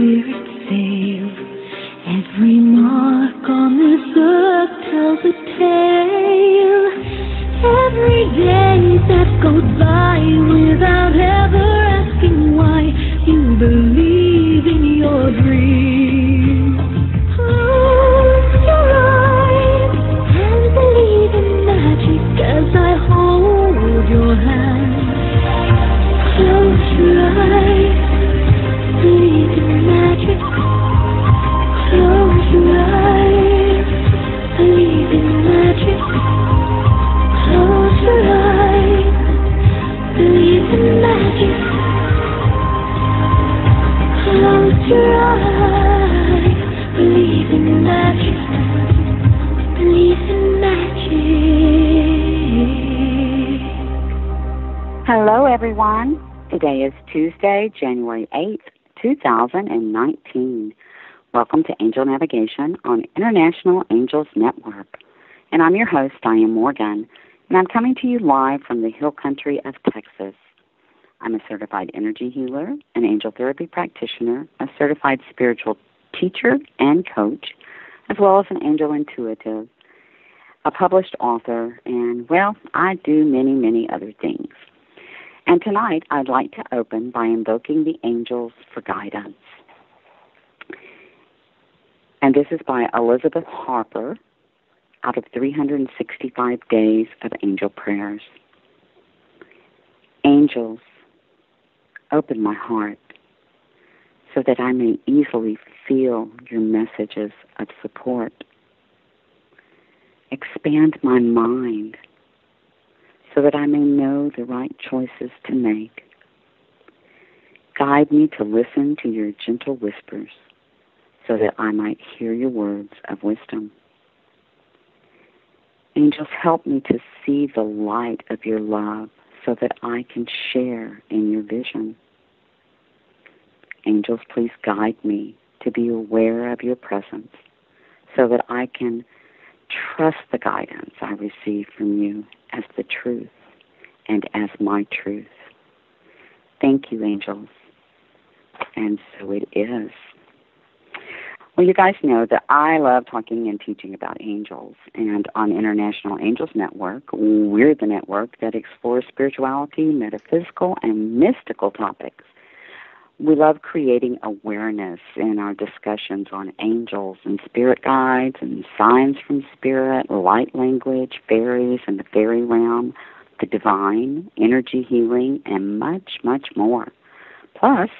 spirit sails. Every mark on this earth tells a tale. Every day that goes by without ever asking why, you believe in your dreams. Close your eyes and believe in magic as I hold your hand. Close your eyes, believe in magic. Close your eyes, believe in magic. Close your eyes, believe in magic. Close your eyes, believe in magic. Believe in magic. Hello, everyone. Today is Tuesday, January 8th, 2019. Welcome to Angel Navigation on International Angels Network. And I'm your host, Diane Morgan, and I'm coming to you live from the Hill Country of Texas. I'm a certified energy healer, an angel therapy practitioner, a certified spiritual teacher and coach, as well as an angel intuitive, a published author, and, well, I do many, many other things. And tonight, I'd like to open by invoking the angels for guidance. And this is by Elizabeth Harper, out of 365 Days of Angel Prayers. Angels, open my heart so that I may easily feel your messages of support. Expand my mind so that I may know the right choices to make. Guide me to listen to your gentle whispers so that I might hear your words of wisdom. Angels, help me to see the light of your love so that I can share in your vision. Angels, please guide me to be aware of your presence so that I can trust the guidance I receive from you as the truth and as my truth. Thank you, angels. And so it is. Well, you guys know that I love talking and teaching about angels. And on International Angels Network, we're the network that explores spirituality, metaphysical, and mystical topics. We love creating awareness in our discussions on angels and spirit guides and signs from spirit, light language, fairies and the fairy realm, the divine, energy healing, and much, much more. Plus,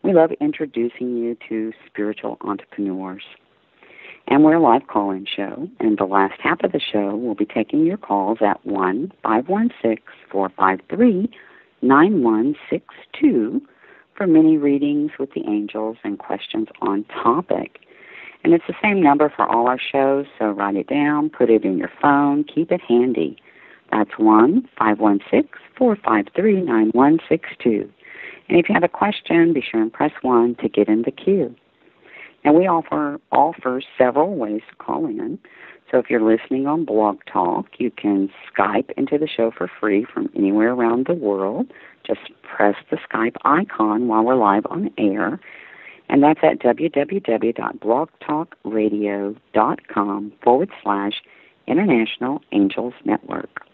we love introducing you to spiritual entrepreneurs. And we're a live call-in show, and the last half of the show will be taking your calls at 1-516-453-9162 for mini readings with the angels and questions on topic. And it's the same number for all our shows, so write it down, put it in your phone, keep it handy. That's 1-516-453-9162. And if you have a question, be sure and press 1 to get in the queue. And we offer several ways to call in. So if you're listening on Blog Talk, you can Skype into the show for free from anywhere around the world. Just press the Skype icon while we're live on air. And that's at www.blogtalkradio.com/International Angels Network.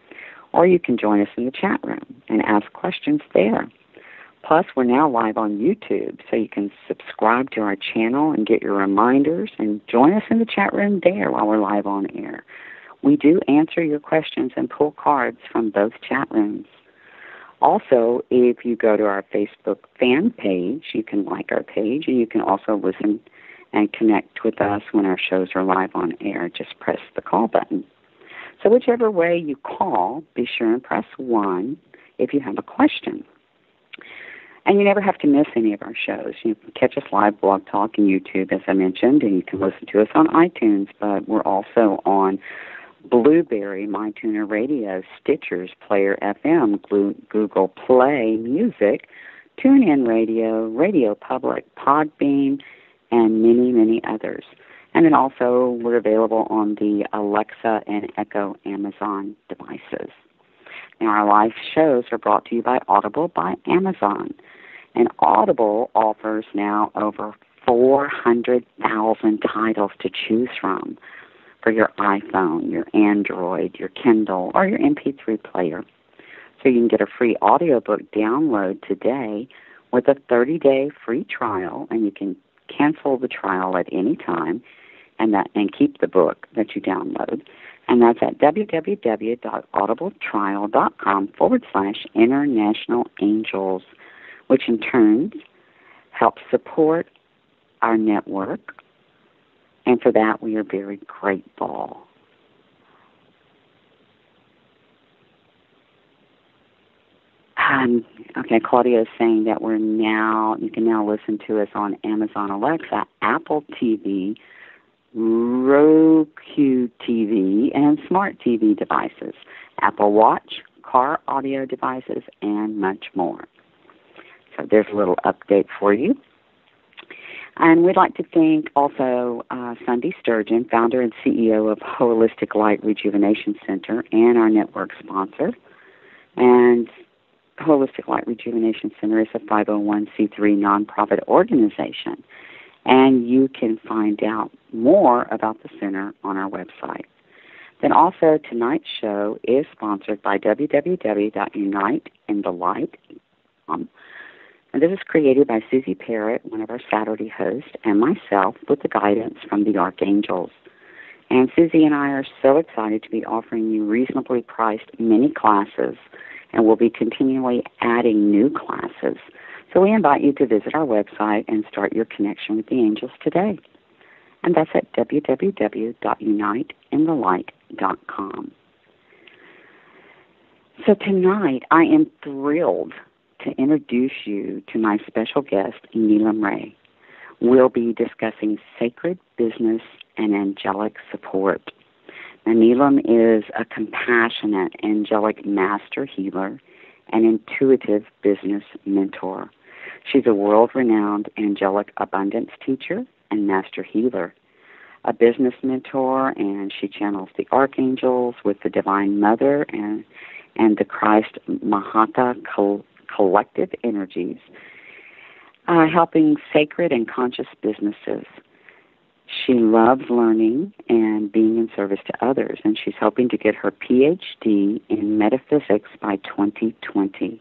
Or you can join us in the chat room and ask questions there. Plus, we're now live on YouTube, so you can subscribe to our channel and get your reminders and join us in the chat room there while we're live on air. We do answer your questions and pull cards from both chat rooms. Also, if you go to our Facebook fan page, you can like our page, and you can also listen and connect with us when our shows are live on air. Just press the call button. So whichever way you call, be sure and press 1 if you have a question. And you never have to miss any of our shows. You can catch us live, Blog Talk, and YouTube, as I mentioned, and you can listen to us on iTunes, but we're also on Blueberry, MyTuner Radio, Stitchers, Player FM, Google Play Music, TuneIn Radio, Radio Public, Podbean, and many, many others. And then also we're available on the Alexa and Echo Amazon devices. Now, our live shows are brought to you by Audible by Amazon. And Audible offers now over 400,000 titles to choose from for your iPhone, your Android, your Kindle, or your MP3 player. So you can get a free audiobook download today with a 30-day free trial, and you can cancel the trial at any time and keep the book that you download. And that's at www.audibletrial.com/International Angels, which in turn helps support our network. And for that, we are very grateful. Okay, Claudia is saying that you can now listen to us on Amazon Alexa, Apple TV, Roku TV, and smart TV devices, Apple Watch, car audio devices, and much more. So there's a little update for you. And we'd like to thank also Sunday Sturgeon, founder and CEO of Holistic Light Rejuvenation Center, and our network sponsor. And Holistic Light Rejuvenation Center is a 501c3 nonprofit organization. And you can find out more about the center on our website. Then also, tonight's show is sponsored by www.uniteinthelight.com. And this is created by Susie Parrott, one of our Saturday hosts, and myself with the guidance from the Archangels. And Susie and I are so excited to be offering you reasonably priced mini classes, and we'll be continually adding new classes. So we invite you to visit our website and start your connection with the angels today. And that's at www.uniteinthelight.com. So tonight I am thrilled to introduce you to my special guest, Neelam Rai. We'll be discussing sacred business and angelic support. Now, Neelam is a compassionate angelic master healer and intuitive business mentor. She's a world-renowned angelic abundance teacher and master healer, a business mentor, and she channels the Archangels with the Divine Mother and the Christ Mahatma collective energies, helping sacred and conscious businesses. She loves learning and being in service to others, and she's hoping to get her PhD in metaphysics by 2020.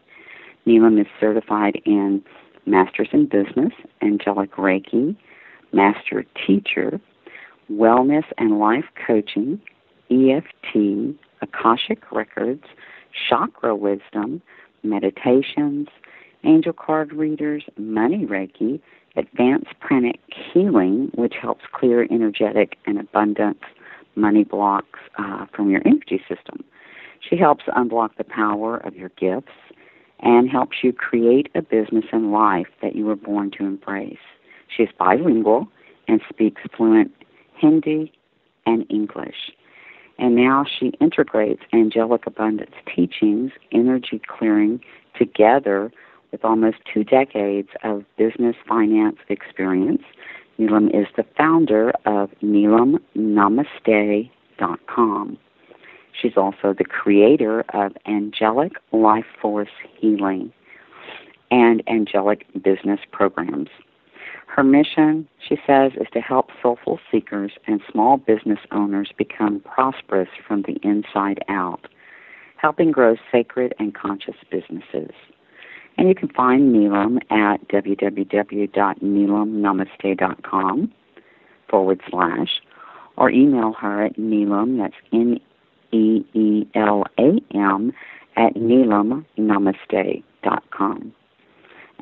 Neelam is certified in Masters in Business, Angelic Reiki, Master Teacher, Wellness and Life Coaching, EFT, Akashic Records, Chakra Wisdom, Meditations, Angel Card Readers, Money Reiki, Advanced Pranic Healing, which helps clear energetic and abundance money blocks from your energy system. She helps unblock the power of your gifts and helps you create a business and life that you were born to embrace. She is bilingual and speaks fluent Hindi and English. And now she integrates angelic abundance teachings, energy clearing, together with almost 2 decades of business finance experience. Neelam is the founder of NeelamNamaste.com. She's also the creator of Angelic Life Force Healing and Angelic Business Programs. Her mission, she says, is to help soulful seekers and small business owners become prosperous from the inside out, helping grow sacred and conscious businesses. And you can find Neelam at www.neelamnamaste.com / or email her at Neelam, that's NEELAM, at neelamnamaste.com.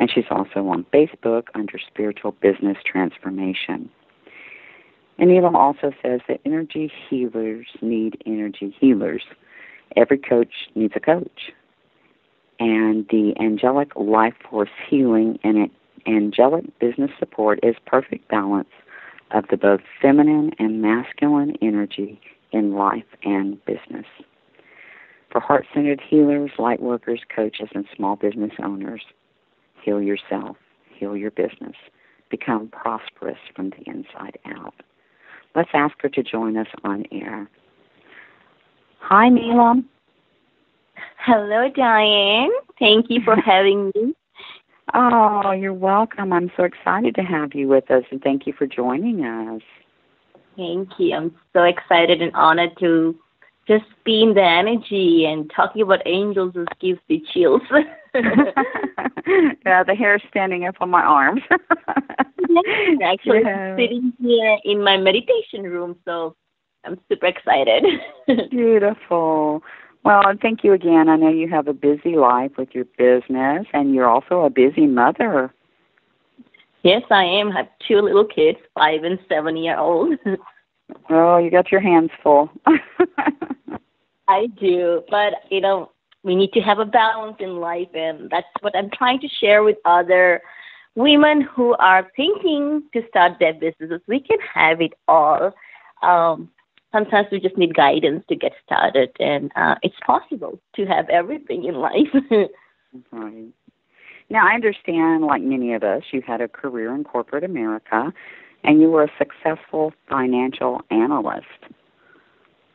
And she's also on Facebook under Spiritual Business Transformation. And Neelam also says that energy healers need energy healers. Every coach needs a coach. And the Angelic Life Force Healing and Angelic Business Support is perfect balance of the both feminine and masculine energy in life and business. For heart-centered healers, light workers, coaches, and small business owners, heal yourself, heal your business, become prosperous from the inside out. Let's ask her to join us on air. Hi, Neelam. Hello, Diane. Thank you for having me. Oh, you're welcome. I'm so excited to have you with us, and thank you for joining us. Thank you. I'm so excited and honored to just be in the energy and talking about angels just gives me chills. Yeah, the hair's standing up on my arms. I'm actually sitting here in my meditation room, so I'm super excited. Beautiful. Well, and thank you again. I know you have a busy life with your business, and you're also a busy mother. Yes, I am. I have two little kids, 5 and 7-year-old. Oh, you got your hands full. I do, but, we need to have a balance in life, and that's what I'm trying to share with other women who are thinking to start their businesses. We can have it all. Sometimes we just need guidance to get started, and it's possible to have everything in life. Right. Now, I understand, like many of us, you had a career in corporate America, and you were a successful financial analyst.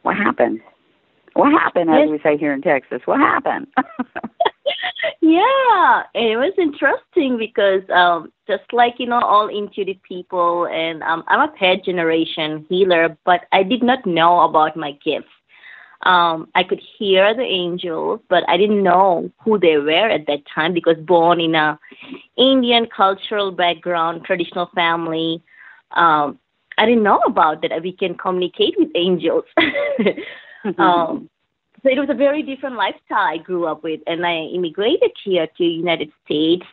What happened? What happened, as we say here in Texas? What happened? Yeah, it was interesting because just like, all intuitive people, and I'm a third generation healer, but I did not know about my gifts. I could hear the angels, but I didn't know who they were at that time because born in a Indian cultural background, traditional family, I didn't know about that we can communicate with angels. So it was a very different lifestyle I grew up with, and I immigrated here to United States,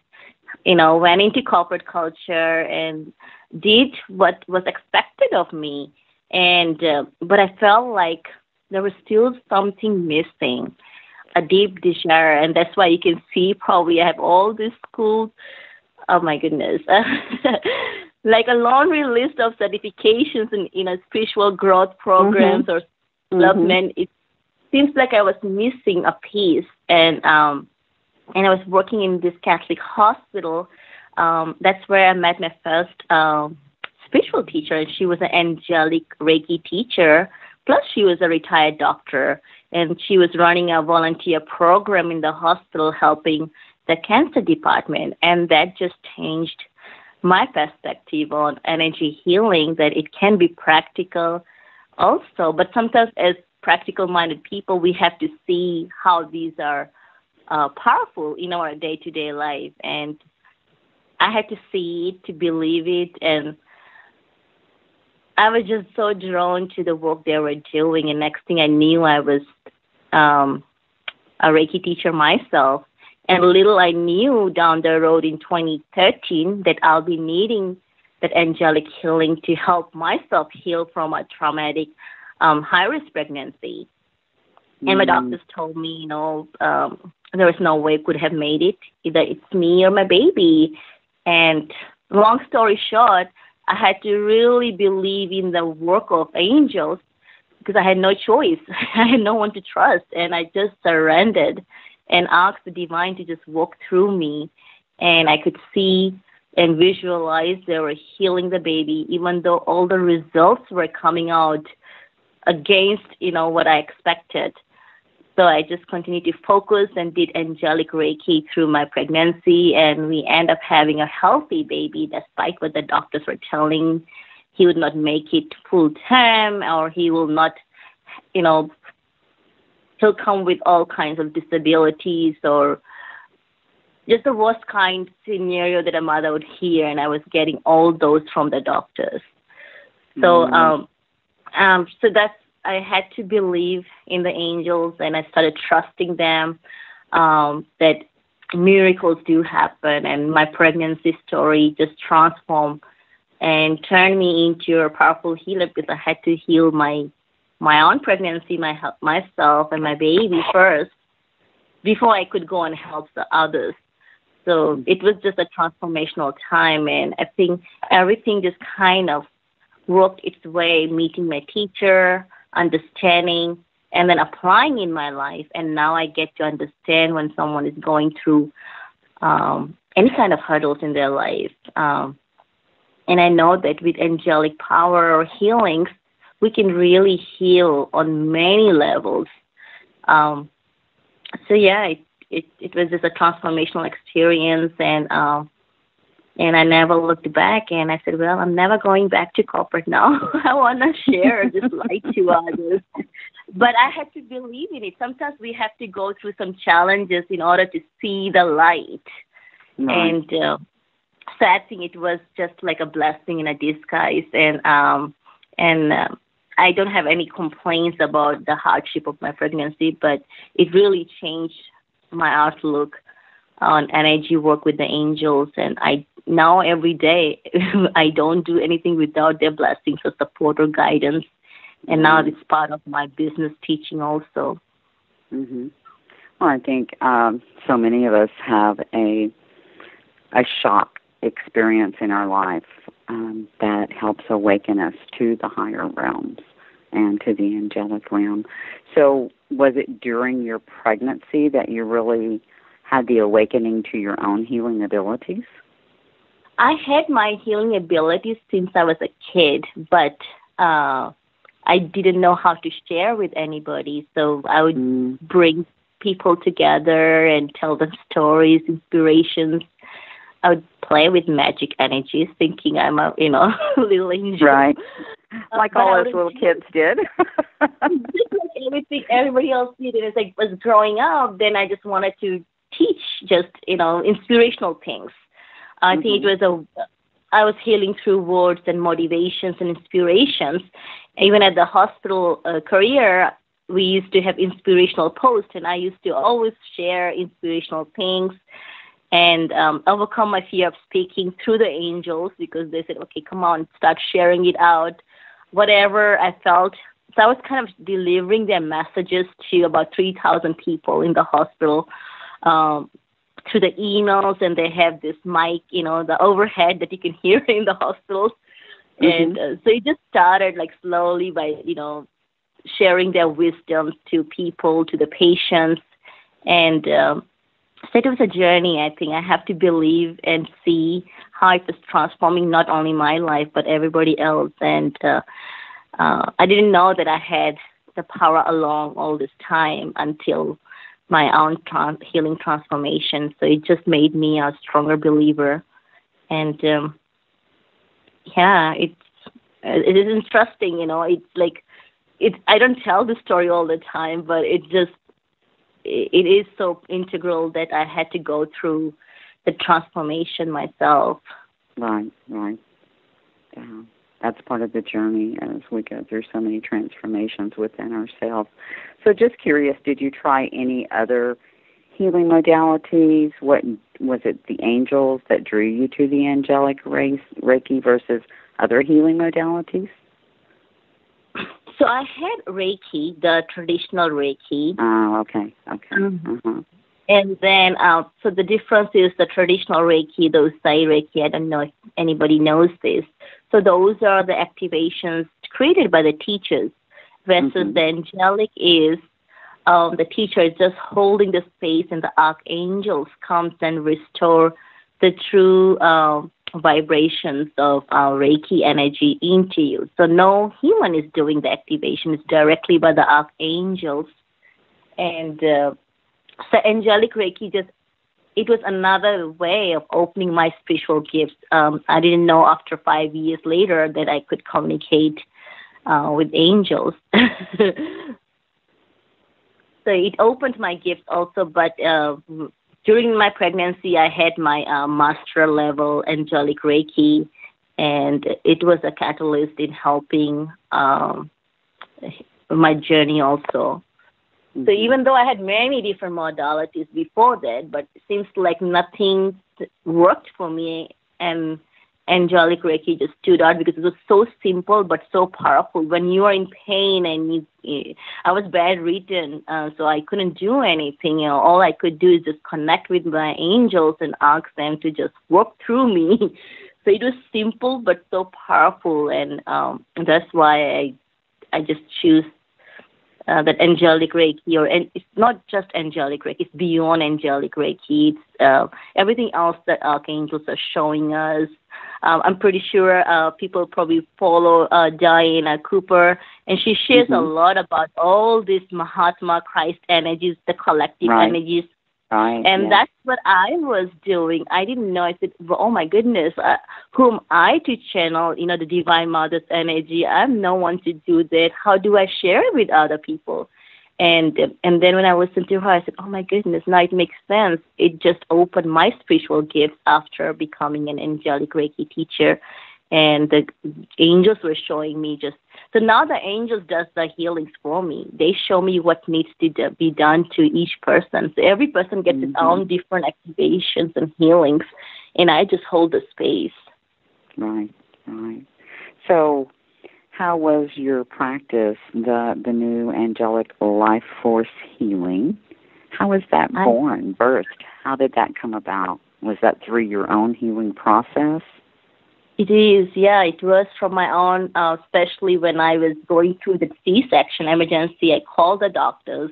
went into corporate culture and did what was expected of me. And but I felt like there was still something missing, a deep desire, and that's why you can see probably I have all these schools. Oh my goodness. Like a laundry list of certifications and spiritual growth programs or development. It seems like I was missing a piece, and I was working in this Catholic hospital. That's where I met my first spiritual teacher, and she was an Angelic Reiki teacher. Plus, she was a retired doctor, and she was running a volunteer program in the hospital helping the cancer department, and that just changed my perspective on energy healing, that it can be practical also, but sometimes as practical-minded people, we have to see how these are powerful in our day-to-day life. And I had to see it to believe it, and I was just so drawn to the work they were doing. And next thing I knew, I was a Reiki teacher myself. And little I knew down the road in 2013 that I'll be needing that angelic healing to help myself heal from a traumatic high-risk pregnancy. And my doctors told me, there was no way I could have made it. Either it's me or my baby. And long story short, I had to really believe in the work of angels because I had no choice. I had no one to trust. And I just surrendered and asked the divine to just walk through me. And I could see and visualize they were healing the baby, even though all the results were coming out against, what I expected. So I just continued to focus and did angelic Reiki through my pregnancy, and we end up having a healthy baby despite what the doctors were telling. He would not make it full term, or he will not, he'll come with all kinds of disabilities or just the worst kind scenario that a mother would hear, and I was getting all those from the doctors. So, so that's, I had to believe in the angels, and I started trusting them, that miracles do happen, and my pregnancy story just transformed and turned me into a powerful healer because I had to heal my own pregnancy, myself and my baby first before I could go and help the others. So it was just a transformational time, and I think everything just kind of worked its way, meeting my teacher, understanding, and then applying in my life. And now I get to understand when someone is going through any kind of hurdles in their life. And I know that with angelic power or healings, we can really heal on many levels. So yeah, it was just a transformational experience, and I never looked back. And I said, well, I'm never going back to corporate now. I want to share this light to others. But I had to believe in it. Sometimes we have to go through some challenges in order to see the light. Right. And so I think it was just like a blessing in a disguise. And I don't have any complaints about the hardship of my pregnancy, but it really changed my outlook on energy work with the angels. And I now every day I don't do anything without their blessings or support or guidance. And now it's part of my business teaching also. Mm-hmm. Well, I think so many of us have a shock experience in our life that helps awaken us to the higher realms and to the angelic realm. So was it during your pregnancy that you really had the awakening to your own healing abilities? I had my healing abilities since I was a kid, but I didn't know how to share with anybody. So I would bring people together and tell them stories, inspirations. I would play with magic energies, thinking I'm a, little angel. Right. Like all us little kids did. Just like everything everybody else did. And as I was growing up, then I just wanted to teach just, inspirational things. I think I was healing through words and motivations and inspirations. Even at the hospital career, we used to have inspirational posts, and I used to always share inspirational things and overcome my fear of speaking through the angels, because they said, okay, come on, start sharing it out, whatever I felt. So I was kind of delivering their messages to about 3,000 people in the hospital through the emails, and they have this mic, the overhead that you can hear in the hospitals. And so it just started like slowly by, sharing their wisdom to people, to the patients. And so it was a journey, I think. I have to believe and see how it was transforming not only my life, but everybody else. And I didn't know that I had the power along all this time until my own healing transformation. So it just made me a stronger believer. And it is interesting, it's like, I don't tell the story all the time, but it is so integral that I had to go through the transformation myself. Right. Yeah. That's part of the journey as we go through so many transformations within ourselves. So just curious, did you try any other healing modalities? What was it, the angels that drew you to the angelic Reiki versus other healing modalities? So I had Reiki, the traditional Reiki. Oh, okay. And then, so the difference is the traditional Reiki, those Sai Reiki, I don't know if anybody knows this. So those are the activations created by the teachers, versus the angelic is the teacher is just holding the space, and the archangels comes and restore the true vibrations of our Reiki energy into you. So no human is doing the activation. It's directly by the archangels. And so angelic Reiki it was another way of opening my spiritual gifts. I didn't know after 5 years later that I could communicate with angels. So it opened my gifts also, but during my pregnancy, I had my master level angelic Reiki, and it was a catalyst in helping my journey also. So even though I had many different modalities before that, but it seems like nothing worked for me, and angelic Reiki just stood out because it was so simple but so powerful. When you are in pain and I was bedridden, so I couldn't do anything. All I could do is just connect with my angels and ask them to just work through me. So it was simple but so powerful, and that's why I just choose that angelic Reiki, and it's not just angelic Reiki, it's beyond angelic Reiki. It's everything else that archangels are showing us. I'm pretty sure people probably follow Diana Cooper, and she shares a lot about all these Mahatma Christ energies, the collective energies. Right. And Yeah. that's what I was doing. I didn't know. I said, well, oh my goodness, who am I to channel, the Divine Mother's energy? I'm no one to do that. How do I share it with other people? And then when I listened to her, I said, oh my goodness, now it makes sense. It just opened my spiritual gifts after becoming an Angelic Reiki teacher. And the angels were showing me so now the angels does the healings for me. They show me what needs to be done to each person. So every person gets its own different activations and healings, and I just hold the space. Right. So how was your practice, the new Angelic Life Force Healing? How was that birthed? How did that come about? Was that through your own healing process? It is, yeah. It was from my own, especially when I was going through the C-section emergency. I called the doctors.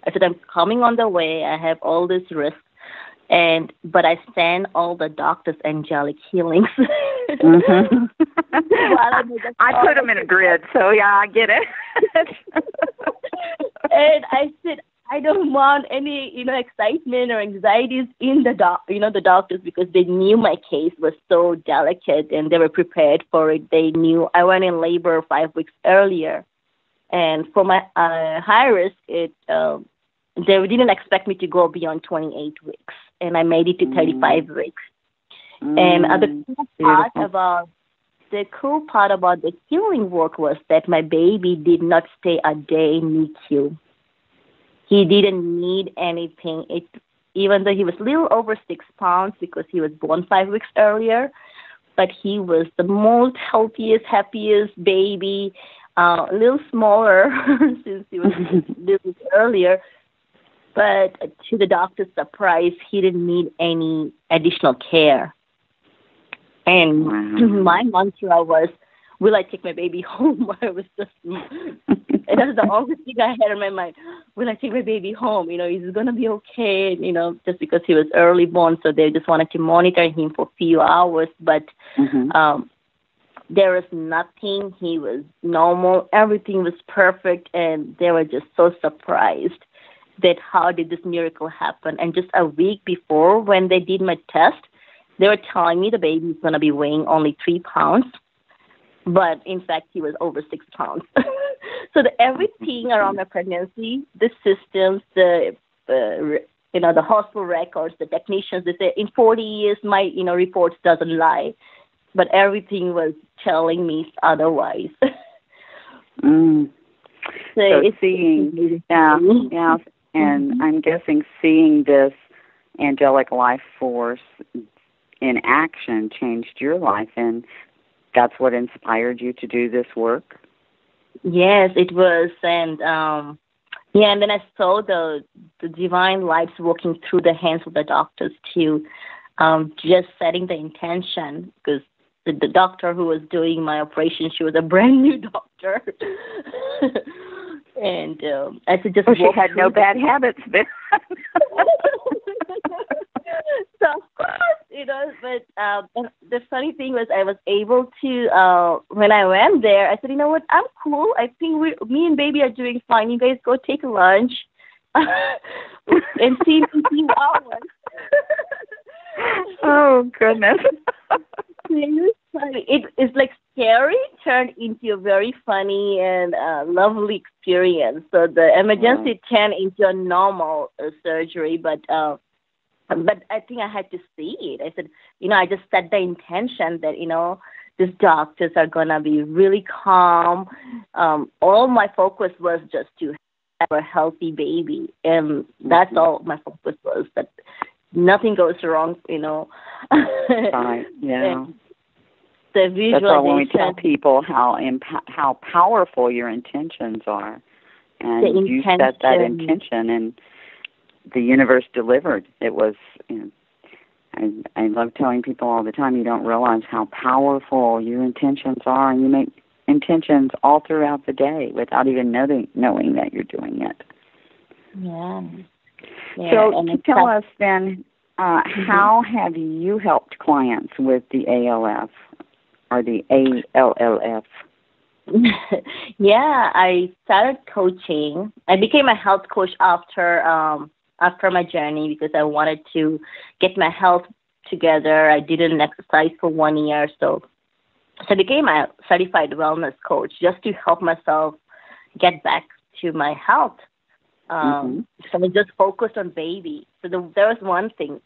I said, I'm coming on the way. I have all this risk. But I send all the doctors angelic healings. Mm-hmm. I put them in a grid, so yeah, I get it. And I said, I don't want any, excitement or anxieties in the the doctors, because they knew my case was so delicate and they were prepared for it. They knew I went in labor 5 weeks earlier, and for my high risk, they didn't expect me to go beyond 28 weeks, and I made it to 35 weeks. And the cool part about the healing work was that my baby did not stay a day in NICU. He didn't need anything. Even though he was a little over 6 pounds because he was born 5 weeks earlier, but he was the most healthiest, happiest baby, a little smaller since he was a little earlier. But to the doctor's surprise, he didn't need any additional care. And my mantra was, will I take my baby home? I was just, and that was the only thing I had in my mind. Will I take my baby home? Is he going to be okay? Just because he was early born, so they just wanted to monitor him for a few hours. But there was nothing. He was normal. Everything was perfect. And they were just so surprised that how did this miracle happen? And just a week before, when they did my test, they were telling me the baby is going to be weighing only 3 pounds. But in fact, he was over 6 pounds. So everything around my pregnancy, the systems, the hospital records, the technicians, they say in 40 years my reports doesn't lie, but everything was telling me otherwise. So it's seeing, yeah, and I'm guessing seeing this angelic life force in action changed your life, and that's what inspired you to do this work? Yes, it was. And and then I saw the divine lights working through the hands of the doctors too, just setting the intention, because the doctor who was doing my operation, she was a brand new doctor. And I said, just she had no bad habits then. So of course, but the funny thing was I was able to, when I went there, I said, you know what, I'm cool. I think me and baby are doing fine. You guys go take lunch and see me in a few hours. Oh, goodness. It's like scary turned into a very funny and lovely experience. So the emergency turned into a normal surgery, but I think I had to see it. I said, I just set the intention that, these doctors are going to be really calm. All my focus was just to have a healthy baby. And that's all my focus was, that nothing goes wrong, Right, yeah. And the visualization. That's why when we tell people how powerful your intentions are. And you set that intention, and the universe delivered. It was, I love telling people all the time, you don't realize how powerful your intentions are, and you make intentions all throughout the day without even knowing that you're doing it. Yeah. So tell us then, how have you helped clients with the ALF or the ALLF? Yeah, I started coaching. I became a health coach after after my journey because I wanted to get my health together. I didn't exercise for 1 year, so I became a certified wellness coach just to help myself get back to my health. So I was just focused on baby. So there was one thing.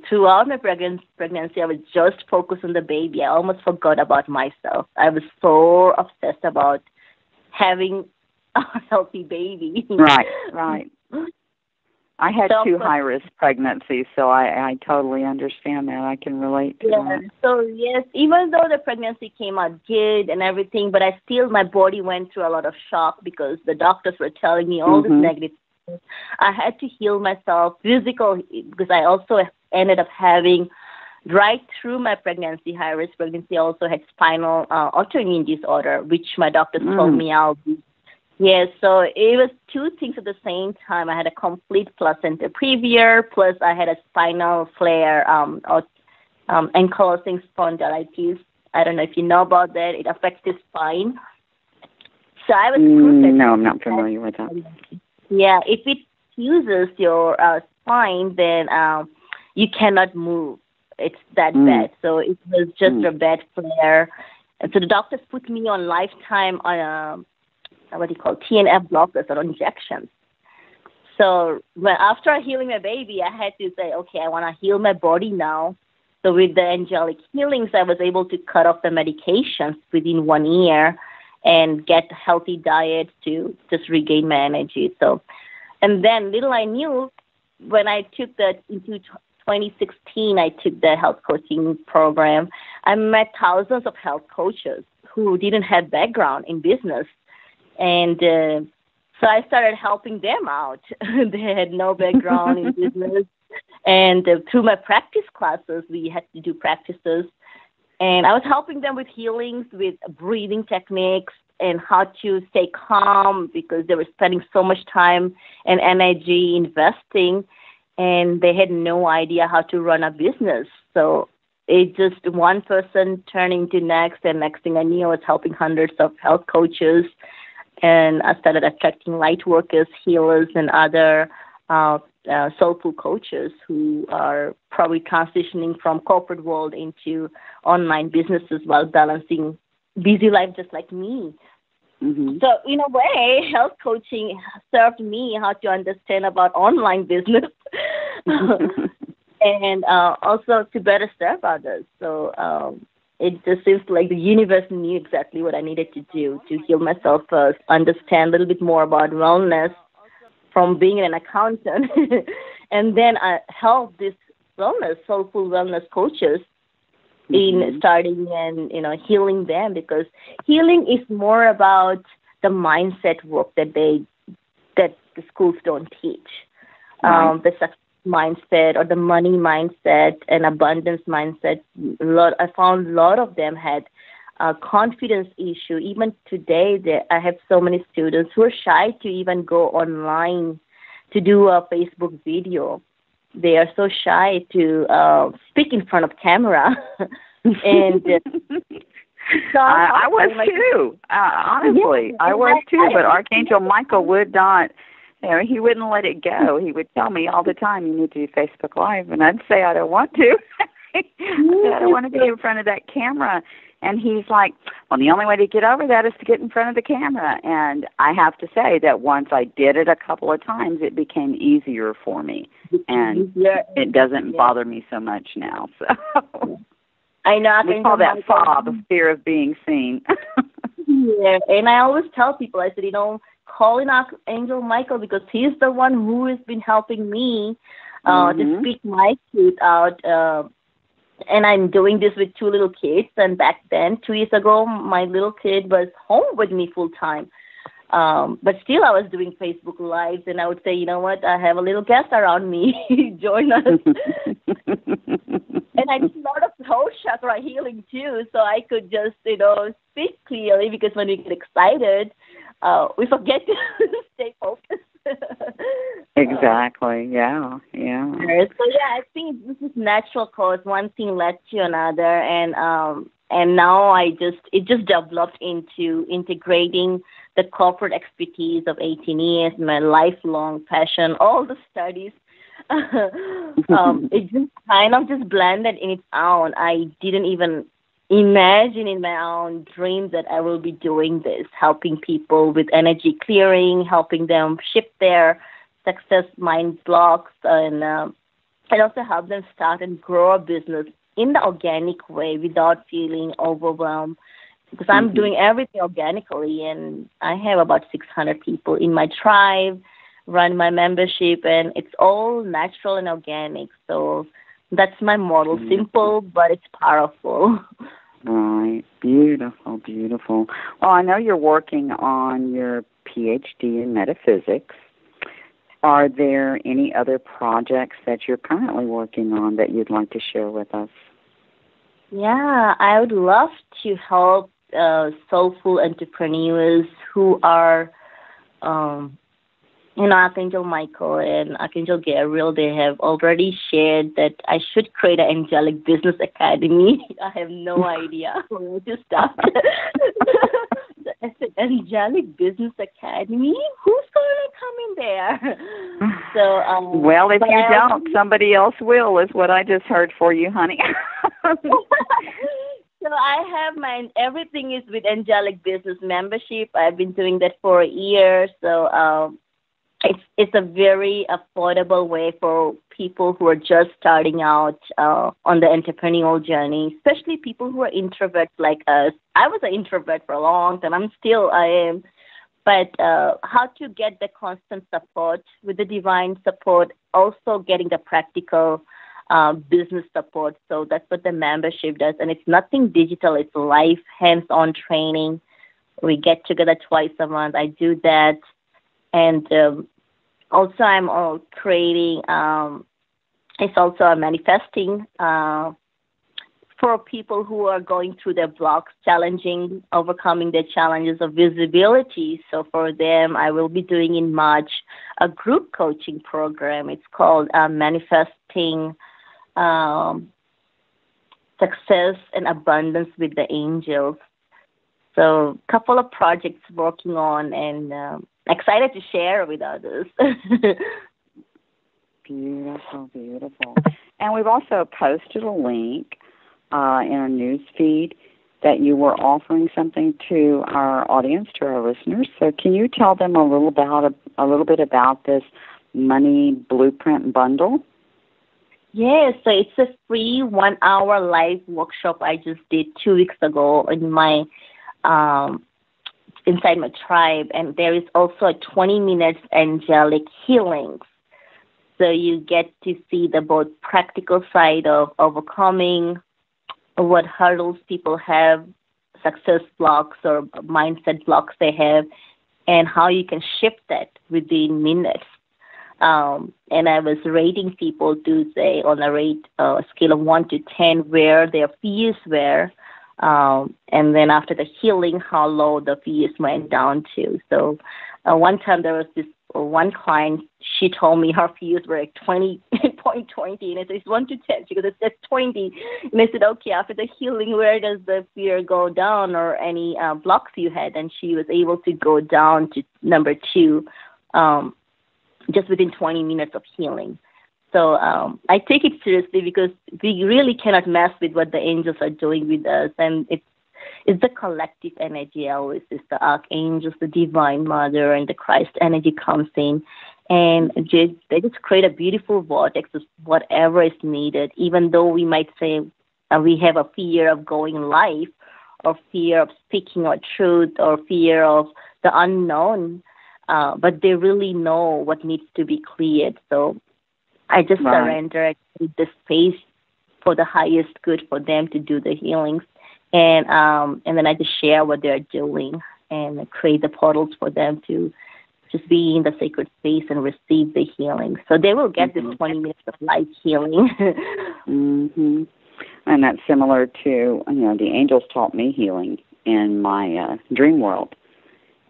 Throughout my pregnancy, I was just focused on the baby. I almost forgot about myself. I was so obsessed about having a healthy baby. Right. I had two high-risk pregnancies, so I totally understand that. I can relate to that. So, yes, even though the pregnancy came out good and everything, but my body went through a lot of shock because the doctors were telling me all this negative things. I had to heal myself physically because I also ended up having, right through my pregnancy, high-risk pregnancy, I also had spinal autoimmune disorder, which my doctors told me I'll be. Yes, so it was two things at the same time. I had a complete placenta previa, plus I had a spinal flare, ankylosing spondylitis. I don't know if you know about that. It affects the spine. So I was no, I'm not familiar with that. Yeah, if it fuses your spine, then you cannot move. It's that bad. So it was just a bad flare. And so the doctors put me on lifetime TNF blockers or injections. So after healing my baby, I had to say, okay, I want to heal my body now. So with the Angelic Healings, I was able to cut off the medications within 1 year and get a healthy diet to just regain my energy. So, and then little I knew, when I took into 2016, I took the health coaching program. I met thousands of health coaches who didn't have background in business. And so I started helping them out. They had no background in business. And through my practice classes, we had to do practices. And I was helping them with healings, with breathing techniques, and how to stay calm because they were spending so much time and energy investing, and they had no idea how to run a business. So it just one person turning to next, and next thing I knew, I was helping hundreds of health coaches. And I started attracting light workers, healers, and other soulful coaches who are probably transitioning from corporate world into online businesses while balancing busy life just like me. So in a way, health coaching served me how to understand about online business and also to better serve others. So it just seems like the universe knew exactly what I needed to do to heal myself first, understand a little bit more about wellness from being an accountant, and then I help these soulful wellness coaches in starting and, healing them, because healing is more about the mindset work that the schools don't teach. The success mindset or the money mindset and abundance mindset. I found a lot of them had a confidence issue. Even today, I have so many students who are shy to even go online to do a Facebook video. They are so shy to speak in front of camera. And so I was too. Honestly, I was too. But Archangel Michael would not. He wouldn't let it go. He would tell me all the time, you need to do Facebook Live. And I'd say, I don't want to. I don't want to be in front of that camera. And he's like, well, the only way to get over that is to get in front of the camera. And I have to say that once I did it a couple of times, it became easier for me. And it doesn't bother me so much now. So I know. We call that FOB, fear of being seen. And I always tell people, I said, call in Archangel Michael because he's the one who has been helping me to speak my truth out. And I'm doing this with 2 little kids. And back then, 2 years ago, my little kid was home with me full time. But still, I was doing Facebook Lives. And I would say, you know what, I have a little guest around me. Join us. And I did a lot of throat chakra healing, too. So I could just, speak clearly because when we get excited, we forget to stay focused. Exactly. Yeah. So I think this is natural cause. One thing led to another, and now it just developed into integrating the corporate expertise of 18 years, my lifelong passion, all the studies It just kind of just blended in its own. I didn't even imagine in my own dreams that I will be doing this, helping people with energy clearing, helping them shift their success mind blocks, and also help them start and grow a business in the organic way without feeling overwhelmed. Because I'm doing everything organically, and I have about 600 people in my tribe, run my membership, and it's all natural and organic. So that's my model. Simple, but it's powerful. Right. Beautiful, beautiful. Well, I know you're working on your PhD in metaphysics. Are there any other projects that you're currently working on that you'd like to share with us? Yeah, I would love to help soulful entrepreneurs who are, Archangel Michael and Archangel Gabriel. They have already shared that I should create an Angelic Business Academy. I have no idea where to start. I said, Angelic Business Academy? Who's going to come in there? So, well, if you don't, somebody else will, is what I just heard for you, honey. So I have everything is with Angelic Business Membership. I've been doing that for a year. So it's a very affordable way for people who are just starting out on the entrepreneurial journey, especially people who are introverts like us. I was an introvert for a long time. I am. But how to get the constant support with the divine support, also getting the practical business support. So that's what the membership does. And it's nothing digital. It's live, hands-on training. We get together twice a month. I do that. And also I'm creating, it's also a manifesting for people who are going through their blocks, overcoming their challenges of visibility. So for them, I will be doing in March a group coaching program. It's called Manifesting Success and Abundance with the Angels. So a couple of projects working on and excited to share with others. Beautiful, beautiful. And we've also posted a link in our news feed that you were offering something to our audience, to our listeners. So can you tell them a little bit about this money blueprint bundle? Yes, so it's a free 1-hour live workshop I just did 2 weeks ago in my inside my tribe, and there is also a 20 minutes angelic healing. So you get to see the both practical side of overcoming what hurdles people have, success blocks or mindset blocks they have, and how you can shift that within minutes. And I was rating people to say on a scale of 1 to 10 where their fears were, and then after the healing, how low the fears went down to. So one time there was this one client, she told me her fears were at 20.20, and I said, it's 1 to 10. She goes, it's 20. And I said, okay, after the healing, where does the fear go down or any blocks you had? And she was able to go down to number 2 just within 20 minutes of healing. So I take it seriously because we really cannot mess with what the angels are doing with us. And it's the collective energy always. It's the archangels, the divine mother, and the Christ energy comes in. And they just create a beautiful vortex of whatever is needed, even though we might say we have a fear of going live or fear of speaking our truth or fear of the unknown. But they really know what needs to be cleared. So I just surrender the space for the highest good for them to do the healings. And then I just share what they're doing and create the portals for them to just be in the sacred space and receive the healing. So they will get this 20 minutes of light healing. And that's similar to, the angels taught me healing in my dream world.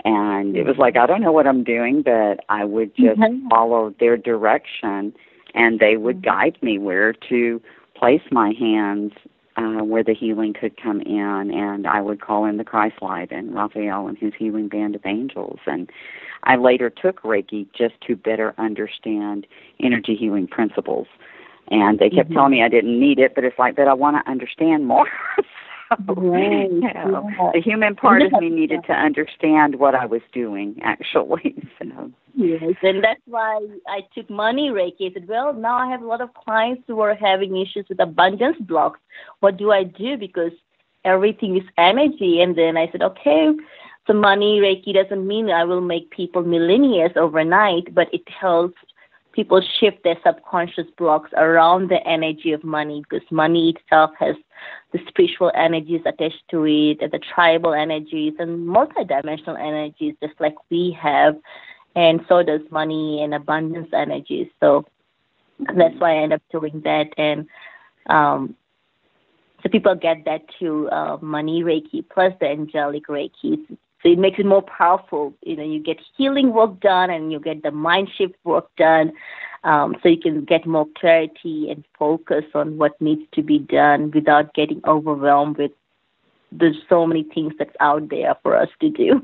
And it was like, I don't know what I'm doing, but I would just follow their direction, and they would guide me where to place my hands where the healing could come in, and I would call in the Christ Light and Raphael and his healing band of angels. And I later took Reiki just to better understand energy healing principles. And they kept telling me I didn't need it, but it's like, but I want to understand more. So, the human part of me needed to understand what I was doing, actually. So. Yes, and that's why I took money Reiki. I said, well, now I have a lot of clients who are having issues with abundance blocks. What do I do? Because everything is energy. And then I said, okay, so money Reiki doesn't mean I will make people millionaires overnight, but it helps people shift their subconscious blocks around the energy of money, because money itself has the spiritual energies attached to it, and the tribal energies and multidimensional energies, just like we have, and so does money and abundance energies. So that's why I end up doing that, and so people get that through money Reiki plus the angelic Reiki. So it makes it more powerful. You get healing work done, and you get the mind shift work done, so you can get more clarity and focus on what needs to be done without getting overwhelmed with there's so many things that's out there for us to do.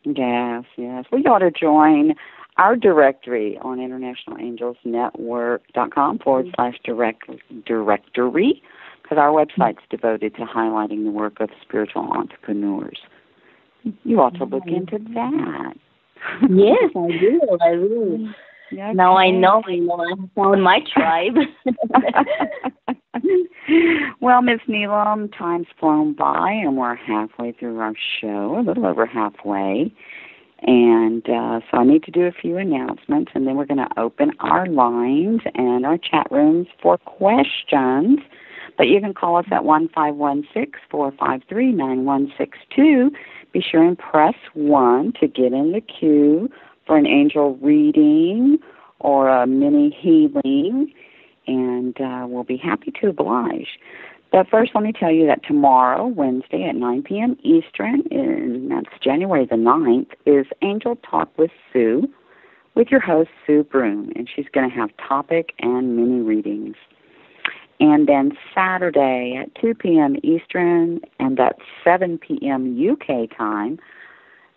Yes. We ought to join our directory on internationalangelsnetwork.com/directory, because our website's devoted to highlighting the work of spiritual entrepreneurs. You ought to look into that. Yes, I will. Okay. Now I know I found my tribe. Well, Ms. Neelam, time's flown by, and we're halfway through our show, a little over halfway. And so I need to do a few announcements, and then we're going to open our lines and our chat rooms for questions. But you can call us at 1-516-453-9162. Be sure and press 1 to get in the queue for an angel reading or a mini healing, and we'll be happy to oblige. But first, let me tell you that tomorrow, Wednesday at 9 p.m. Eastern, and that's January the 9th, is Angel Talk with Sue, with your host, Sue Broom, and she's going to have topic and mini readings. And then Saturday at 2 p.m. Eastern, and that's 7 p.m. UK time,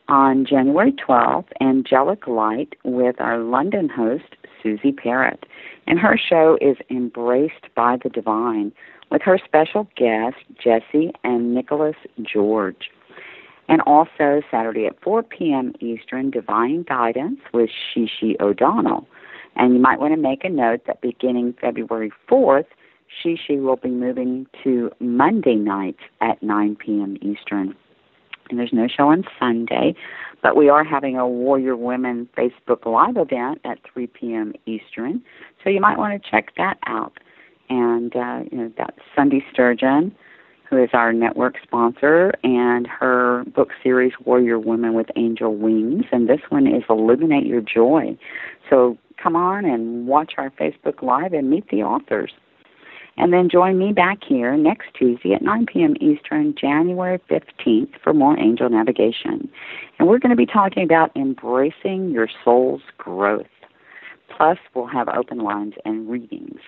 on January 12th, Angelic Light with our London host, Susie Parrott. And her show is Embraced by the Divine, with her special guests, Jesse and Nicholas George. And also Saturday at 4 p.m. Eastern, Divine Guidance with Shishi O'Donnell. And you might want to make a note that beginning February 4th, Shishi will be moving to Monday nights at 9 p.m. Eastern. And there's no show on Sunday, but we are having a Warrior Women Facebook Live event at 3 p.m. Eastern, so you might want to check that out. And, that's Sunday Sturgeon, who is our network sponsor, and her book series, Warrior Women with Angel Wings, and this one is Illuminate Your Joy. So come on and watch our Facebook Live and meet the authors. And then join me back here next Tuesday at 9 p.m. Eastern, January 15th, for more angel navigation. And we're going to be talking about embracing your soul's growth. Plus, we'll have open lines and readings.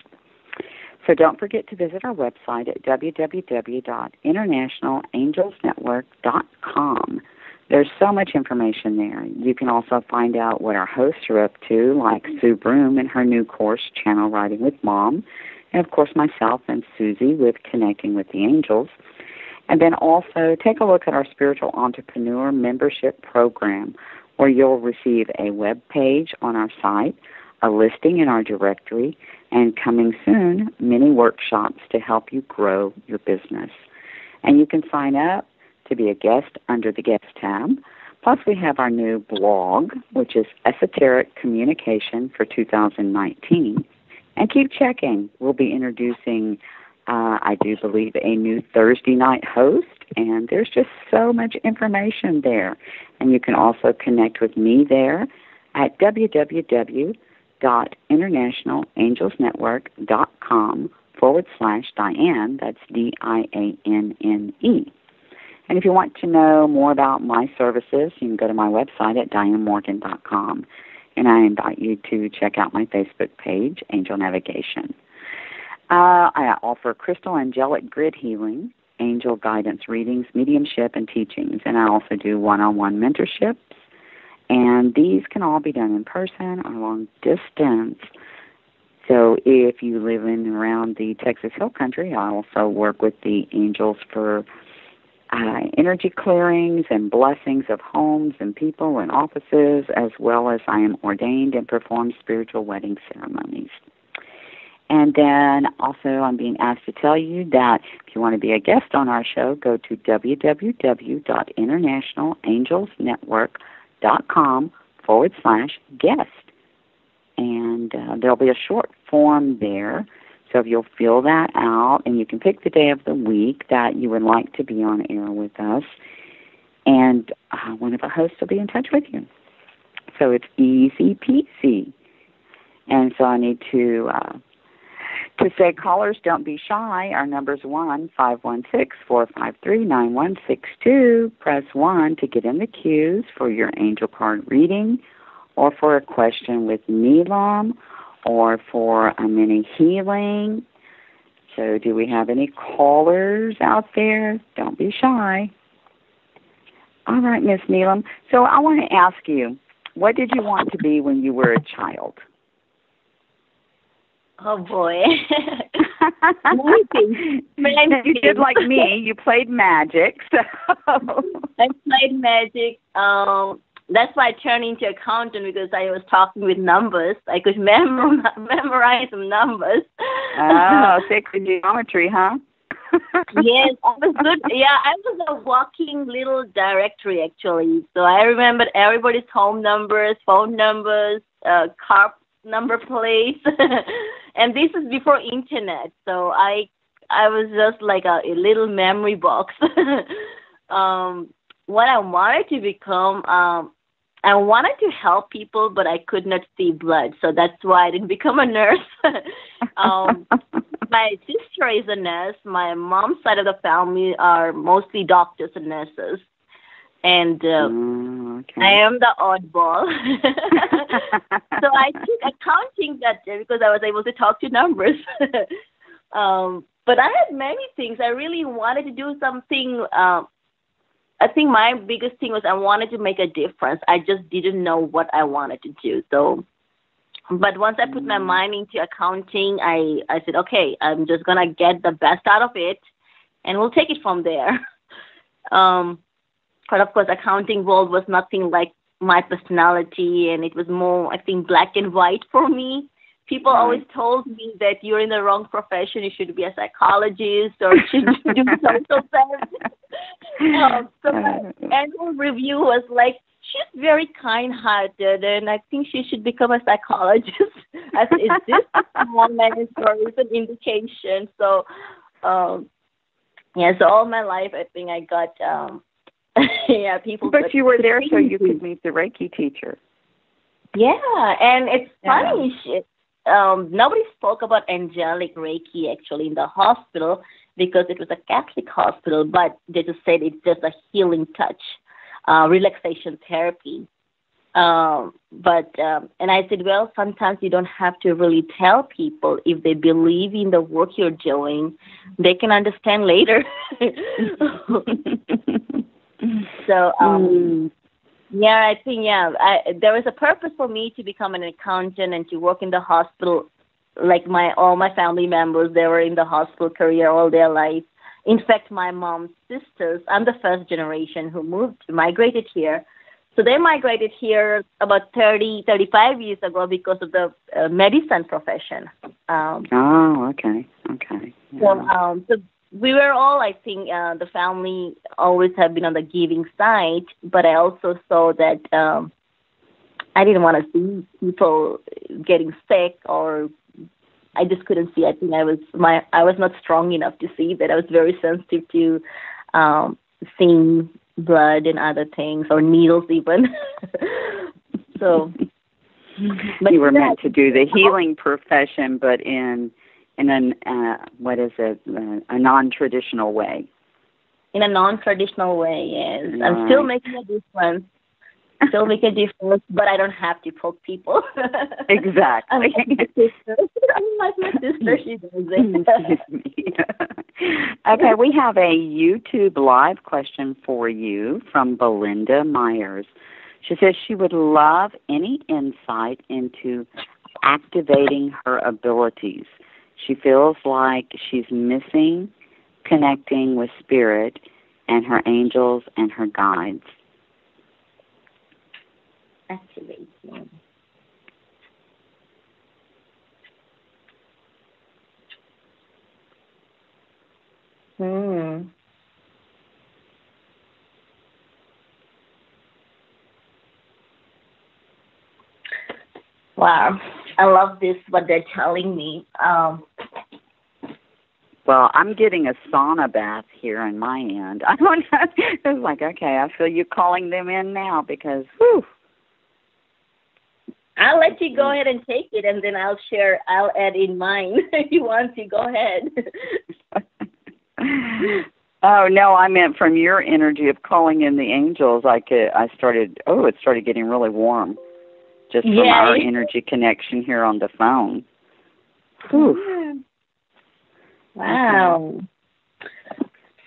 So don't forget to visit our website at www.internationalangelsnetwork.com. There's so much information there. You can also find out what our hosts are up to, like Sue Broom and her new course, Channel Writing with Mom, and, of course, myself and Susie with Connecting with the Angels. And then also take a look at our Spiritual Entrepreneur Membership Program, where you'll receive a web page on our site, a listing in our directory, and coming soon, many workshops to help you grow your business. And you can sign up to be a guest under the Guest tab. Plus, we have our new blog, which is Esoteric Communication for 2019. And keep checking. We'll be introducing, I do believe, a new Thursday night host, and there's just so much information there. And you can also connect with me there at www.internationalangelsnetwork.com/Diane. That's DIANNE. And if you want to know more about my services, you can go to my website at dianemorgan.com. And I invite you to check out my Facebook page, Angel Navigation. I offer crystal angelic grid healing, angel guidance readings, mediumship, and teachings. And I also do one-on-one mentorships. And these can all be done in person or long distance. So if you live in and around the Texas Hill Country, I also work with the angels for energy clearings and blessings of homes and people and offices, as well as I am ordained and perform spiritual wedding ceremonies. And then also I'm being asked to tell you that if you want to be a guest on our show, go to www.internationalangelsnetwork.com/guest. And there'll be a short form there. So if you'll fill that out, and you can pick the day of the week that you would like to be on air with us, and one of our hosts will be in touch with you. So it's easy peasy. And so I need to say, callers, don't be shy. Our number's 1-516-453-9162. Press 1 to get in the queues for your angel card reading, or for a question with Neelam, or for a mini healing. So do we have any callers out there? Don't be shy. All right, Miss Neelam. So I want to ask you, what did you want to be when you were a child? Oh, boy. You did like me. You played magic. So I played magic. That's why I turned into accountant, because I was talking with numbers. I could memorize some numbers. Oh, sacred geometry, huh? Yes, I was good. Yeah, I was a walking little directory, actually. So I remembered everybody's home numbers, phone numbers, car number plates. And this is before internet. So I was just like a little memory box. What I wanted to become, I wanted to help people, but I could not see blood. So that's why I didn't become a nurse. My sister is a nurse. My mom's side of the family are mostly doctors and nurses. And okay. I am the oddball. So I took accounting that day because I was able to talk to numbers. But I had many things. I really wanted to do something. I think my biggest thing was I wanted to make a difference. I just didn't know what I wanted to do. So, but once I put my mind into accounting, I said, okay, I'm just going to get the best out of it, and we'll take it from there. But, of course, accounting world was nothing like my personality, and it was more, I think, black and white for me. People always told me that you're in the wrong profession. You should be a psychologist or you should do social service. So my annual review was like, she's very kind-hearted, and I think she should become a psychologist. I said, is this a moment or is it an indication? So, so all my life, I think I got, people. But you were there so you could meet the Reiki teacher. Yeah, and it's funny. Nobody spoke about Angelic Reiki actually in the hospital because it was a Catholic hospital, but they just said it's just a healing touch, relaxation therapy. And I said, well, sometimes you don't have to really tell people. If they believe in the work you're doing, they can understand later. So, I think, there was a purpose for me to become an accountant and to work in the hospital. Like all my family members, they were in the hospital career all their life. In fact, my mom's sisters, I'm the first generation who migrated here. So they migrated here about 35 years ago because of the medicine profession. Okay. Yeah. So we were all, I think, the family always have been on the giving side, but I also saw that I didn't want to see people getting sick, or I just couldn't see. I think I was not strong enough to see that. I was very sensitive to seeing blood and other things, or needles even. So, but you were meant to do the healing profession, but in a non-traditional way. In a non-traditional way, yes. Right. I'm still making a difference. She'll make a difference, but I don't have to poke people. Exactly. Unlike my sister, she does it. Okay, we have a YouTube live question for you from Belinda Myers. She says she would love any insight into activating her abilities. She feels like she's missing connecting with spirit and her angels and her guides. Activating. Wow, I love this, what they're telling me. Well, I'm getting a sauna bath here on my end. I don't know. It's like, okay, I feel you calling them in now because, whew. I'll let you go ahead and take it, and then I'll add in mine if you want to. Go ahead. Oh, no, I meant from your energy of calling in the angels, it started getting really warm just from our energy connection here on the phone. Whew. Wow.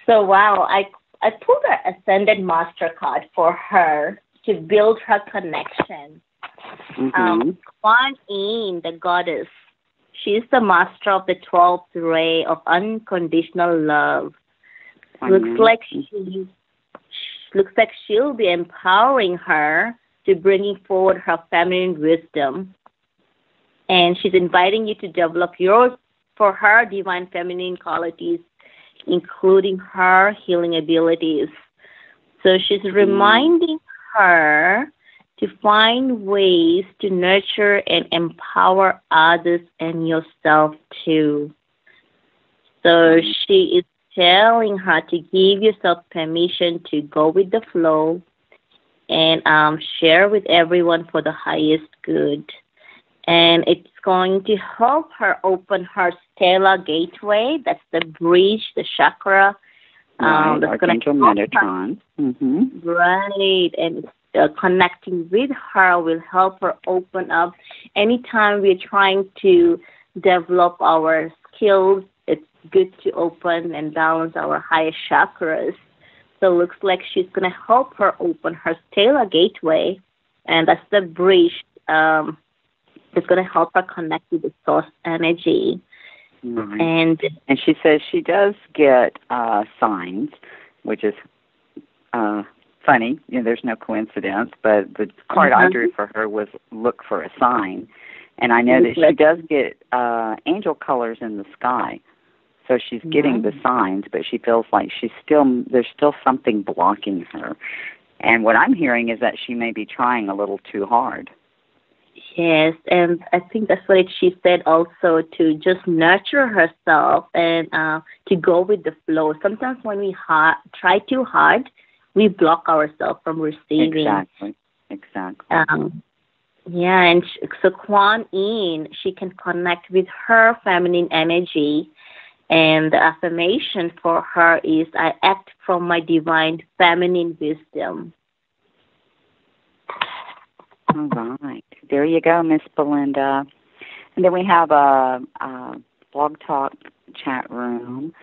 So, wow, I pulled an Ascended Master card for her to build her connection. Kuan Yin, the goddess, she's the master of the 12th ray of unconditional love. Looks like she'll be empowering her to bringing forward her feminine wisdom. And she's inviting you to develop for her divine feminine qualities, including her healing abilities. So she's reminding her to find ways to nurture and empower others and yourself too. So she is telling her to give yourself permission to go with the flow and share with everyone for the highest good. And it's going to help her open her stellar gateway. That's the bridge, the chakra. Right, Archangel Metatron. Right, and connecting with her will help her open up. Anytime we're trying to develop our skills, it's good to open and balance our higher chakras. So it looks like she's going to help her open her stellar gateway, and that's the bridge. It's going to help her connect with the source energy. Right. And she says she does get signs, which is funny. There's no coincidence, but the card I drew for her was look for a sign. And I know that she does get angel colors in the sky. So she's getting the signs, but she feels like there's still something blocking her. And what I'm hearing is that she may be trying a little too hard. Yes, and I think that's what she said also, to just nurture herself and to go with the flow. Sometimes when we try too hard, we block ourselves from receiving. Exactly. And so Kuan Yin, she can connect with her feminine energy, and the affirmation for her is, I act from my divine feminine wisdom. All right. There you go, Miss Belinda. And then we have a Blog Talk chat room,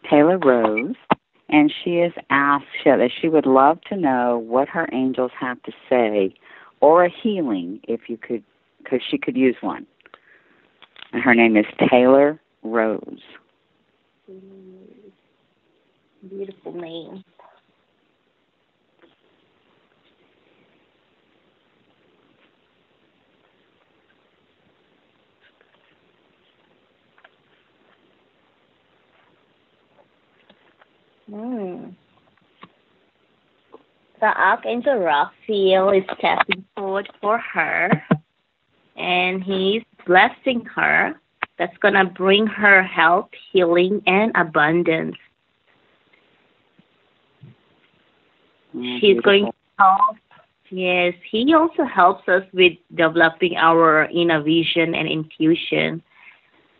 Taylor Rose, and she has asked that she would love to know what her angels have to say, or a healing, if you could, because she could use one. And her name is Taylor Rose. Beautiful name. The Archangel Raphael is stepping forward for her, and he's blessing her. That's going to bring her health, healing, and abundance. She's going to help. Yes, he also helps us with developing our inner vision and intuition.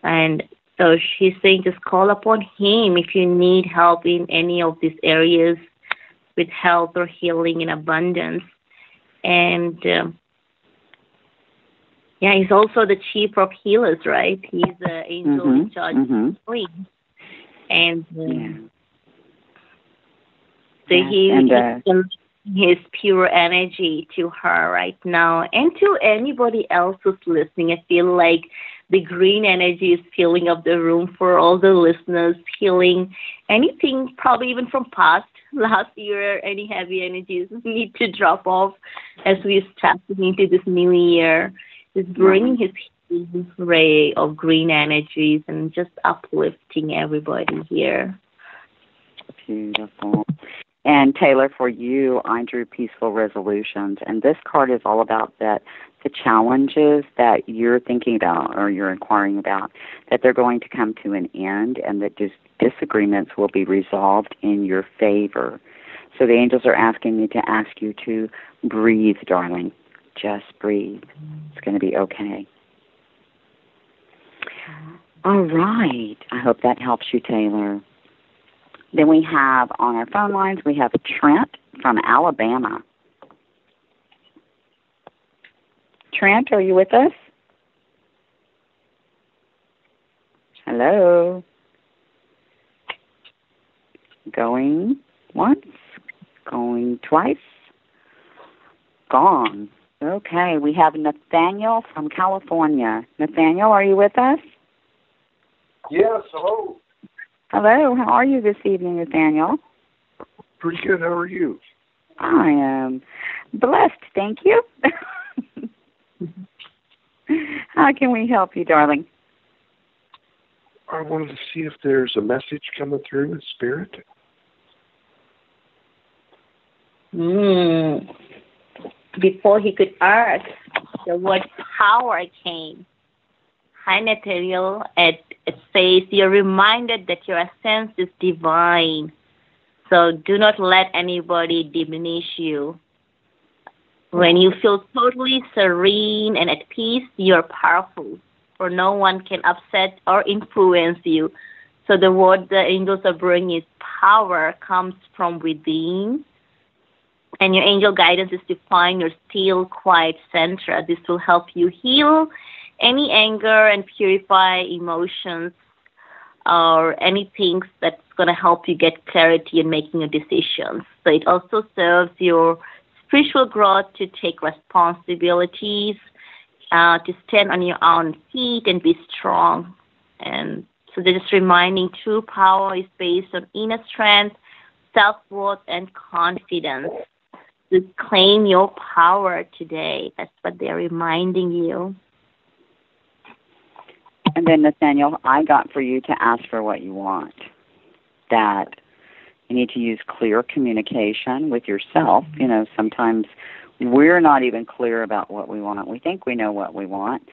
And so she's saying just call upon him if you need help in any of these areas with health or healing and abundance. And yeah, he's also the chief of healers, right? He's the angel in charge of healing. And so he's his pure energy to her right now, and to anybody else who's listening. I feel like the green energy is filling up the room for all the listeners, healing anything, probably even from last year, any heavy energies need to drop off as we start into this new year. Is bringing his healing ray of green energies and just uplifting everybody here. Beautiful. And Taylor, for you, I drew Peaceful Resolutions, and this card is all about the challenges that you're thinking about or you're inquiring about, that they're going to come to an end and that disagreements will be resolved in your favor. So the angels are asking me to ask you to breathe, darling. Just breathe. It's going to be okay. All right. I hope that helps you, Taylor. Then we have on our phone lines, we have Trent from Alabama. Trent, are you with us? Hello? Going once, going twice, gone. Okay, we have Nathaniel from California. Nathaniel, are you with us? Yes, hello. Hello, how are you this evening, Nathaniel? Pretty good, how are you? I am blessed, thank you. How can we help you, darling? I wanted to see if there's a message coming through in spirit. Before he could ask, the word power came. Hi, Nathaniel. It says you're reminded that your essence is divine. So do not let anybody diminish you. When you feel totally serene and at peace, you're powerful. For no one can upset or influence you. So the word the angels are bringing is power comes from within. And your angel guidance is to find your still, quiet center. This will help you heal any anger and purify emotions or anything that's going to help you get clarity in making your decisions. So it also serves your spiritual growth to take responsibilities, to stand on your own feet and be strong. And so they're just reminding true power is based on inner strength, self-worth, and confidence. To claim your power today. That's what they're reminding you. And then, Nathaniel, I got for you to ask for what you want. That you need to use clear communication with yourself. You know, sometimes we're not even clear about what we want. We think we know what we want,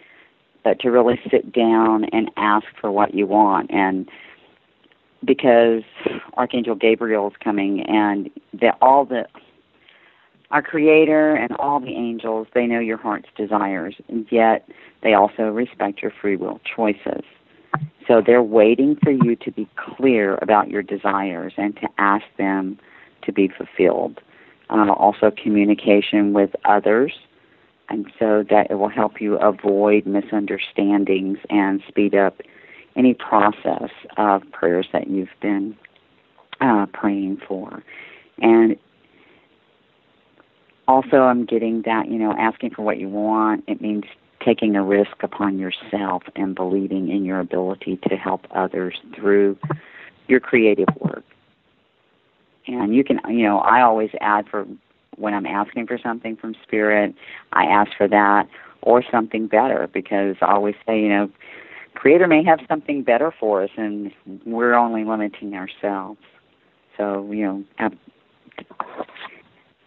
but to really sit down and ask for what you want. And because Archangel Gabriel is coming and our Creator and all the angels, they know your heart's desires, and yet they also respect your free will choices. So they're waiting for you to be clear about your desires and to ask them to be fulfilled. Also communication with others, and so that it will help you avoid misunderstandings and speed up any process of prayers that you've been praying for. And also, I'm getting that, asking for what you want, it means taking a risk upon yourself and believing in your ability to help others through your creative work. And you can, I always add for when I'm asking for something from Spirit, I ask for that or something better, because I always say, Creator may have something better for us, and we're only limiting ourselves. So,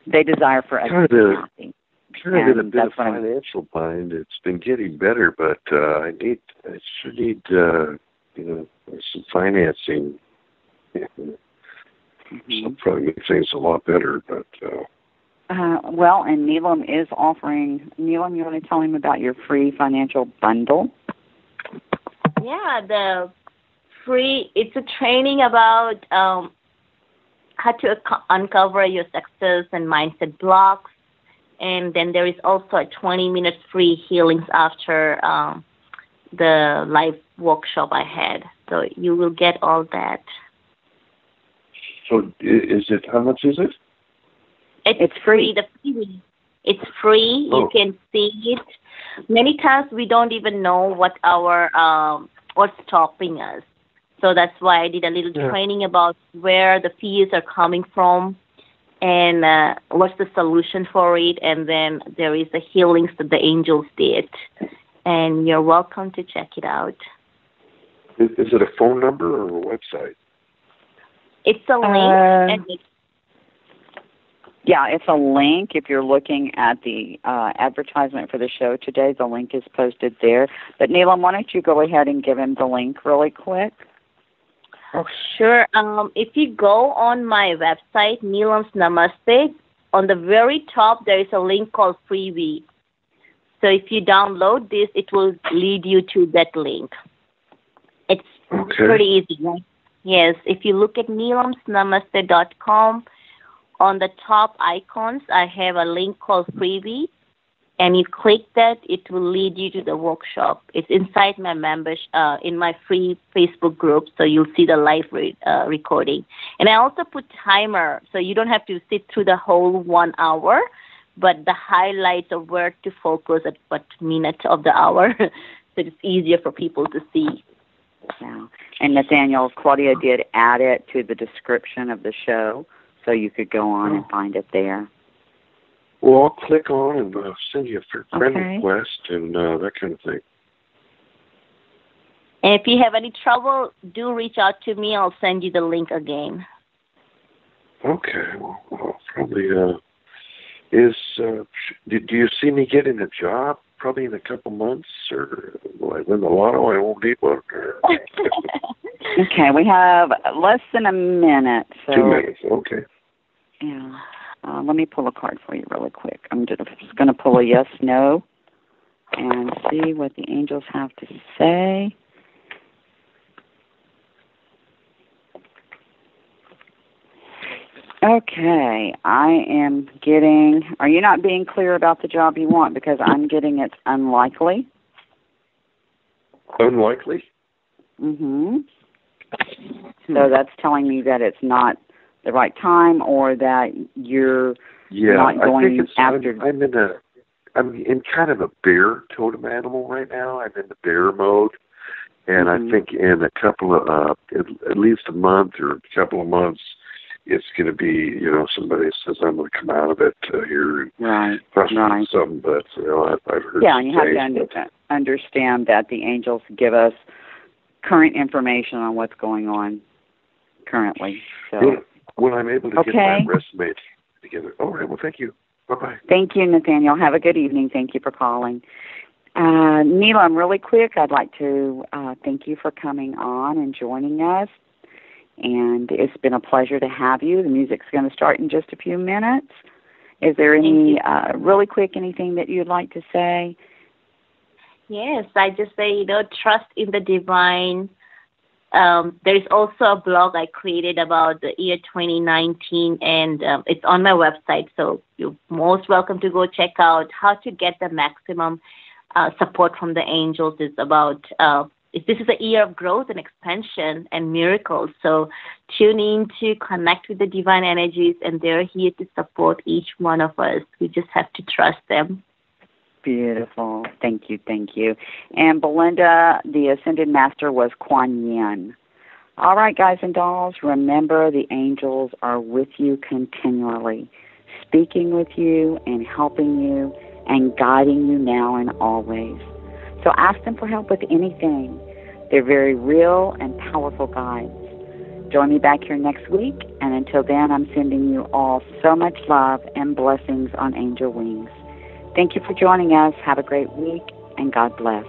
they desire for us to be happy. Kind of in a bit of financial bind. It's been getting better, but I should need some financing. So probably make things a lot better. But well, and Neelam is offering. Neelam, you want to tell him about your free financial bundle? Yeah, it's a training about how to uncover your success and mindset blocks, and then there is also a 20-minute free healings after the live workshop I had. So you will get all that. So is it, how much is it? It's free. It's free. Oh. You can see it. Many times we don't even know what what's stopping us. So that's why I did a little training about where the fears are coming from and what's the solution for it. And then there is the healings that the angels did. And you're welcome to check it out. Is it a phone number or a website? It's a link. And yeah, it's a link. If you're looking at the advertisement for the show today, the link is posted there. But Neelam, why don't you go ahead and give him the link really quick? Oh, sure. If you go on my website, Neelam's Namaste, on the very top there is a link called Freebie. So if you download this, it will lead you to that link. It's pretty easy, right? Yes. If you look at neelamsnamaste.com, on the top icons, I have a link called Freebie, and you click that, it will lead you to the workshop. It's inside my membership, in my free Facebook group, so you'll see the live recording. And I also put timer, so you don't have to sit through the whole 1 hour, but the highlights of where to focus at what minute of the hour, so it's easier for people to see. Yeah. And Nathaniel, Claudia did add it to the description of the show, so you could go on and find it there. Well, I'll click on and send you a friend request and that kind of thing. And if you have any trouble, do reach out to me. I'll send you the link again. Okay. Well probably do you see me getting a job probably in a couple months, or will I win the lotto? I won't need one. Okay, we have less than a minute. So 2 minutes, okay. Yeah. Let me pull a card for you really quick. I'm just going to pull a yes, no, and see what the angels have to say. Okay, I am getting, are you not being clear about the job you want? Because I'm getting it's unlikely. Unlikely? Mm-hmm. So that's telling me that it's not the right time, or that you're not going I think after. I'm in kind of a bear totem animal right now. I'm in the bear mode, and I think in a couple of at least a month or a couple of months, it's going to be, somebody says I'm going to come out of it here and possibly something. But I've heard. Yeah, and you have to understand that the angels give us current information on what's going on currently. So. When I'm able to get my resume together. All right, well, thank you. Bye-bye. Thank you, Nathaniel. Have a good evening. Thank you for calling. Neelam, really quick, I'd like to thank you for coming on and joining us. And it's been a pleasure to have you. The music's going to start in just a few minutes. Is there any, really quick, anything that you'd like to say? Yes, I just say, trust in the divine. There's also a blog I created about the year 2019, and it's on my website, so you're most welcome to go check out how to get the maximum support from the angels. It's about, this is a year of growth and expansion and miracles, so tune in to connect with the divine energies, and they're here to support each one of us. We just have to trust them. Beautiful. Thank you. And Belinda, the Ascended Master was Kuan Yin. All right, guys and dolls, remember the angels are with you continually, speaking with you and helping you and guiding you now and always. So ask them for help with anything. They're very real and powerful guides. Join me back here next week, and until then, I'm sending you all so much love and blessings on angel wings. Thank you for joining us. Have a great week, and God bless.